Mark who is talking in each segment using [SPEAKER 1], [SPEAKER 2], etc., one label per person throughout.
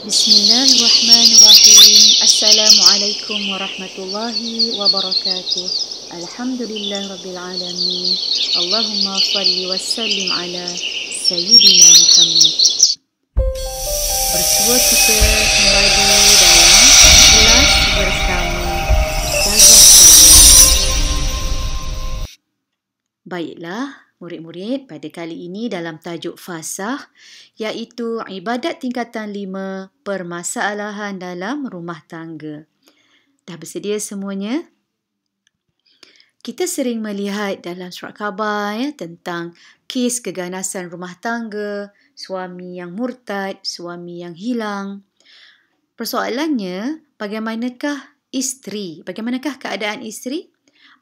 [SPEAKER 1] Bismillahirrahmanirrahim. Assalamualaikum warahmatullahi wabarakatuh. Alhamdulillah rabbil alamin. Allahumma salli wa sallim ala Sayyidina Muhammad. Bersua kita kembali dalam kelas bersama Ustazah Fazlah. Baiklah, murid-murid, pada kali ini dalam tajuk fasah iaitu ibadat tingkatan 5 permasalahan dalam rumah tangga. Dah bersedia semuanya? Kita sering melihat dalam surat khabar tentang kes keganasan rumah tangga, suami yang murtad, suami yang hilang. Persoalannya, bagaimanakah isteri? Bagaimanakah keadaan isteri?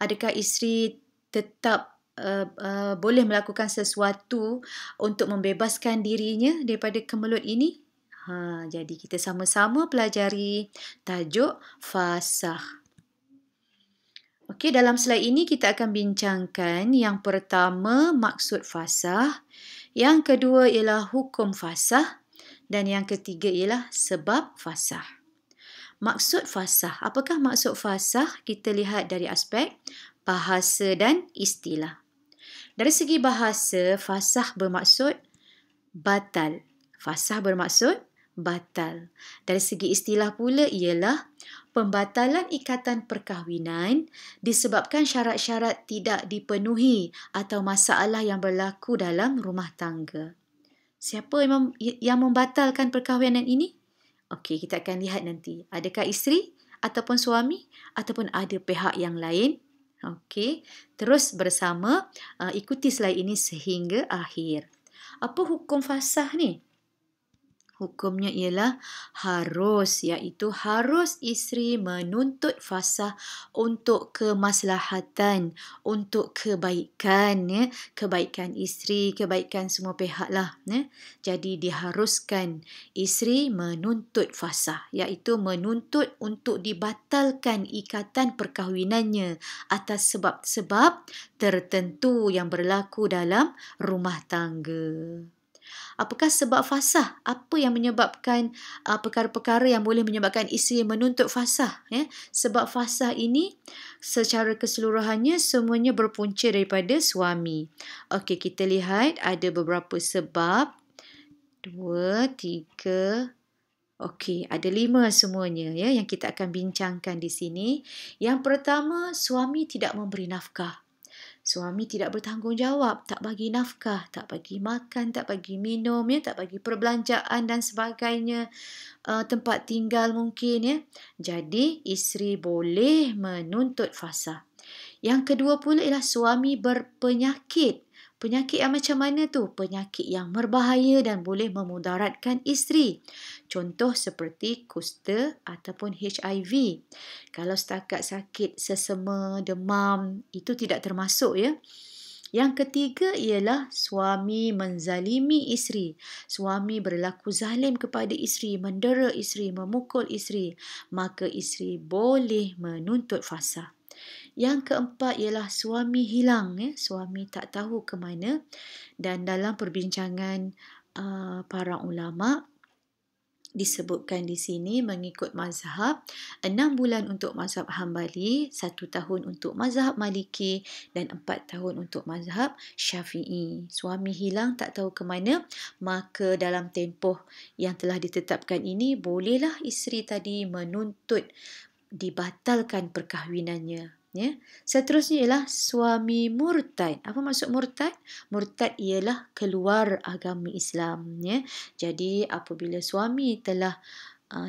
[SPEAKER 1] Adakah isteri tetap boleh melakukan sesuatu untuk membebaskan dirinya daripada kemelut ini? Jadi kita sama-sama pelajari tajuk fasah. Okey, dalam slide ini kita akan bincangkan yang pertama maksud fasah, yang kedua ialah hukum fasah dan yang ketiga ialah sebab fasah. Maksud fasah. Apakah maksud fasah? Kita lihat dari aspek bahasa dan istilah. Dari segi bahasa, fasah bermaksud batal. Fasah bermaksud batal. Dari segi istilah pula ialah pembatalan ikatan perkahwinan disebabkan syarat-syarat tidak dipenuhi atau masalah yang berlaku dalam rumah tangga. Siapa yang membatalkan perkahwinan ini? Okey, kita akan lihat nanti. Adakah isteri ataupun suami ataupun ada pihak yang lain? Okey, terus bersama ikuti slide ini sehingga akhir. Apa hukum fasah ni? Hukumnya ialah harus, iaitu harus isteri menuntut fasah untuk kemaslahatan, untuk kebaikan, kebaikan isteri, kebaikan semua pihak lah. Jadi diharuskan isteri menuntut fasah, iaitu menuntut untuk dibatalkan ikatan perkahwinannya atas sebab-sebab tertentu yang berlaku dalam rumah tangga. Apakah sebab fasah? Apa yang menyebabkan perkara-perkara yang boleh menyebabkan isteri menuntut fasah? Sebab fasah ini secara keseluruhannya semuanya berpunca daripada suami. Okey, kita lihat ada beberapa sebab. 2, 3. Okey, ada 5 semuanya yang kita akan bincangkan di sini. Yang pertama, suami tidak memberi nafkah. Suami tidak bertanggungjawab, tak bagi nafkah, tak bagi makan, tak bagi minum, tak bagi perbelanjaan dan sebagainya, tempat tinggal mungkin. Jadi, isteri boleh menuntut fasah. Yang kedua pula ialah suami berpenyakit. Penyakit yang macam mana tu? Penyakit yang berbahaya dan boleh memudaratkan isteri. Contoh seperti kusta ataupun HIV. Kalau setakat sakit sesama, demam, itu tidak termasuk Yang ketiga ialah suami menzalimi isteri. Suami berlaku zalim kepada isteri, mendera isteri, memukul isteri. Maka isteri boleh menuntut fasah. Yang keempat ialah suami hilang. Suami tak tahu ke mana. Dan dalam perbincangan para ulama, disebutkan di sini mengikut mazhab 6 bulan untuk mazhab Hambali, 1 tahun untuk mazhab Maliki dan 4 tahun untuk mazhab Syafi'i. Suami hilang tak tahu ke mana, maka dalam tempoh yang telah ditetapkan ini bolehlah isteri tadi menuntut dibatalkan perkahwinannya. Seterusnya ialah suami murtad. Apa maksud murtad? Murtad ialah keluar agama Islam. Jadi apabila suami telah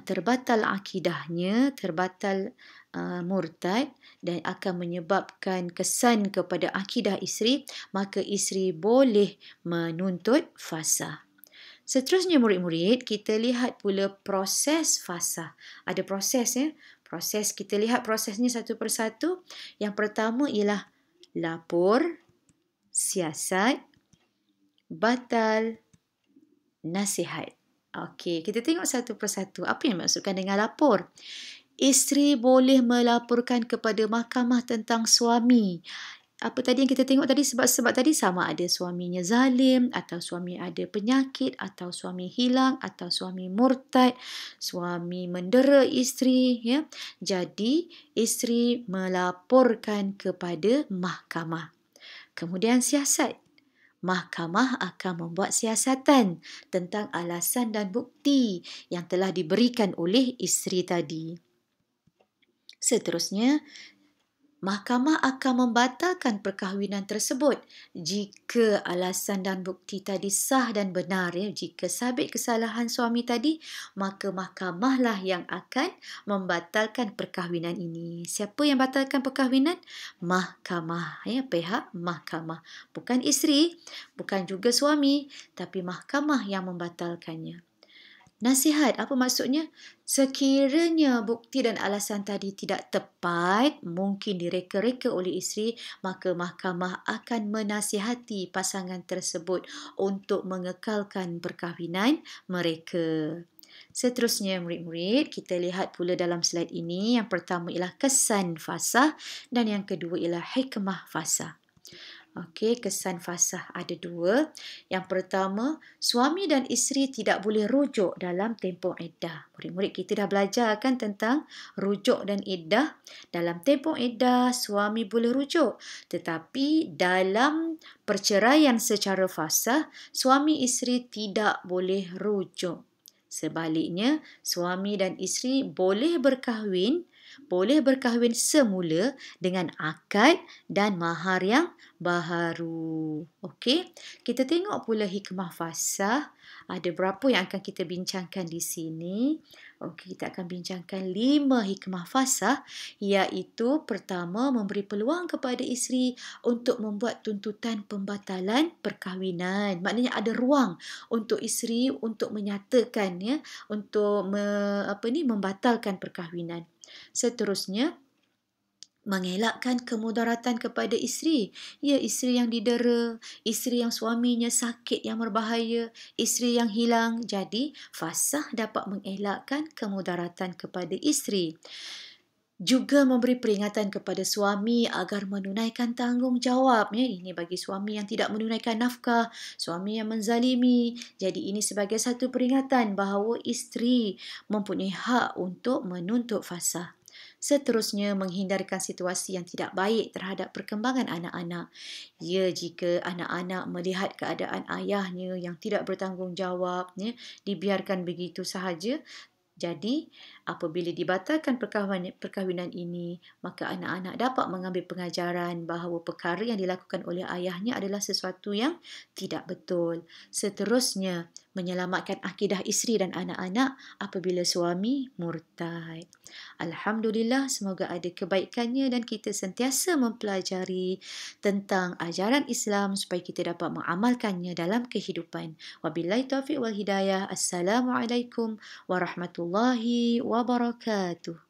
[SPEAKER 1] terbatal akidahnya, terbatal murtad dan akan menyebabkan kesan kepada akidah isteri, maka isteri boleh menuntut fasah. Seterusnya murid-murid, kita lihat pula proses fasah. Ada proses Proses, kita lihat prosesnya satu persatu. Yang pertama ialah lapor, siasat, batal, nasihat. Okey, kita tengok satu persatu. Apa yang dimaksudkan dengan lapor? Isteri boleh melaporkan kepada mahkamah tentang suami Apa tadi yang kita tengok tadi, sebab-sebab tadi sama ada suaminya zalim, atau suami ada penyakit, atau suami hilang, atau suami murtad, suami mendera isteri, ya. Jadi isteri melaporkan kepada mahkamah. Kemudian siasat. Mahkamah akan membuat siasatan tentang alasan dan bukti yang telah diberikan oleh isteri tadi. Seterusnya, mahkamah akan membatalkan perkahwinan tersebut jika alasan dan bukti tadi sah dan benar. Ya. Jika sabit kesalahan suami tadi, maka mahkamahlah yang akan membatalkan perkahwinan ini. Siapa yang batalkan perkahwinan? Mahkamah. Ya, pihak mahkamah. Bukan isteri, bukan juga suami, tapi mahkamah yang membatalkannya. Nasihat, apa maksudnya? Sekiranya bukti dan alasan tadi tidak tepat, mungkin direka-reka oleh isteri, maka mahkamah akan menasihati pasangan tersebut untuk mengekalkan perkahwinan mereka. Seterusnya, murid-murid, kita lihat pula dalam slide ini. Yang pertama ialah kesan fasah dan yang kedua ialah hikmah fasah. Okey, kesan fasah ada dua. Yang pertama, suami dan isteri tidak boleh rujuk dalam tempoh iddah. Murid-murid kita dah belajar kan tentang rujuk dan iddah. Dalam tempoh iddah, suami boleh rujuk. Tetapi dalam perceraian secara fasah, suami isteri tidak boleh rujuk. Sebaliknya, suami dan isteri boleh berkahwin semula dengan akad dan mahar yang baharu. Okey, kita tengok pula hikmah fasah. Ada berapa yang akan kita bincangkan di sini? Okey, kita akan bincangkan 5 hikmah fasah, iaitu pertama, memberi peluang kepada isteri untuk membuat tuntutan pembatalan perkahwinan. Maknanya ada ruang untuk isteri untuk menyatakan, ya, untuk membatalkan perkahwinan. Seterusnya, mengelakkan kemudaratan kepada isteri. Ya, isteri yang didera, isteri yang suaminya sakit yang berbahaya, isteri yang hilang. Jadi, fasah dapat mengelakkan kemudaratan kepada isteri. Juga memberi peringatan kepada suami agar menunaikan tanggungjawab. Ya, ini bagi suami yang tidak menunaikan nafkah, suami yang menzalimi. Jadi ini sebagai satu peringatan bahawa isteri mempunyai hak untuk menuntut fasah. Seterusnya, menghindarkan situasi yang tidak baik terhadap perkembangan anak-anak. Ya, jika anak-anak melihat keadaan ayahnya yang tidak bertanggungjawab, ya, dibiarkan begitu sahaja. Jadi, apabila dibatalkan perkahwinan ini, maka anak-anak dapat mengambil pengajaran bahawa perkara yang dilakukan oleh ayahnya adalah sesuatu yang tidak betul. Seterusnya, menyelamatkan akidah isteri dan anak-anak apabila suami murtad. Alhamdulillah, semoga ada kebaikannya dan kita sentiasa mempelajari tentang ajaran Islam supaya kita dapat mengamalkannya dalam kehidupan. Wabillahi taufiq wal hidayah. Assalamualaikum warahmatullahi wabarakatuh.